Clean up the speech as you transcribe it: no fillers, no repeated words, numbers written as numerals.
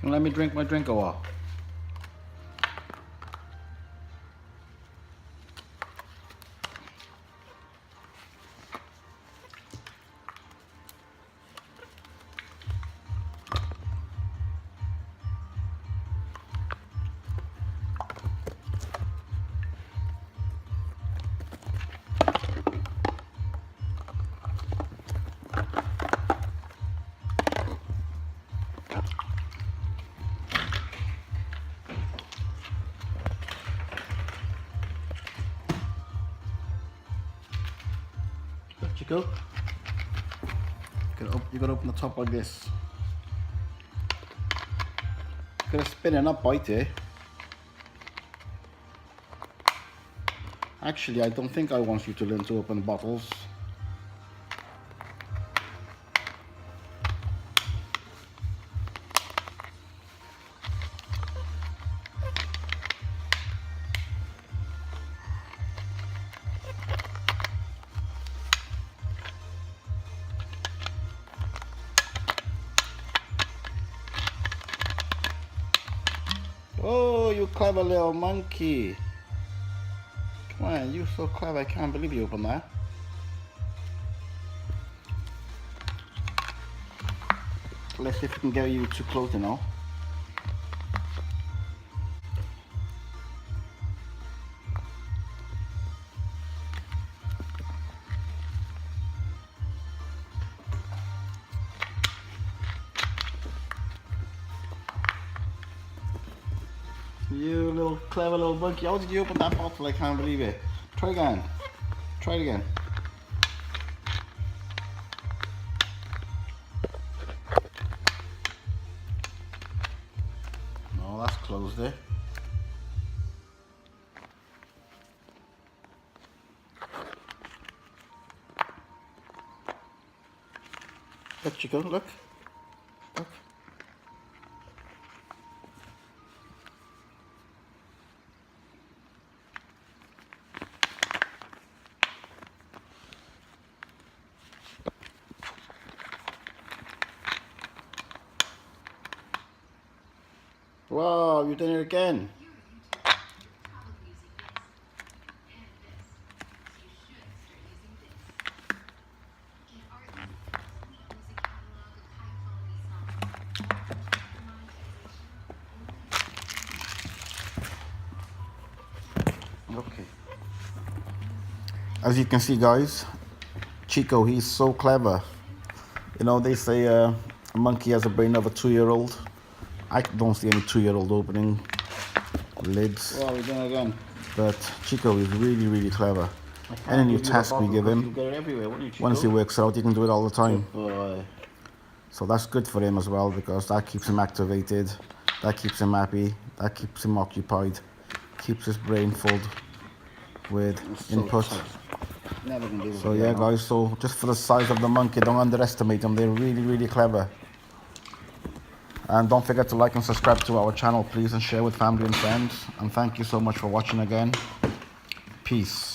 You let me drink my drink or what? Chico, you gotta open the top like this. Gotta spin it, not bite it. Actually, I don't think I want you to learn to open bottles. Oh, you clever little monkey. Come on, you're so clever, I can't believe you opened that. Let's see if we can get you too close, you know. You little clever little monkey. How did you open that bottle? I can't believe it. Try again. Try it again. No, that's closed there. Look, Chico, look. Look. Wow, you've done it again. Okay. As you can see, guys, Chico, he's so clever. You know, they say a monkey has a brain of a 2-year-old. I don't see any 2-year-old opening lids. Well, we're doing it again. But Chico is really, really clever. Any new task we give him, once he works out, he can do it all the time. So that's good for him as well, because that keeps him activated, that keeps him happy, that keeps him occupied, keeps his brain filled with input. So yeah, guys, so just for the size of the monkey, don't underestimate them. They're really, really clever. And don't forget to like and subscribe to our channel, please, and share with family and friends. And thank you so much for watching again. Peace.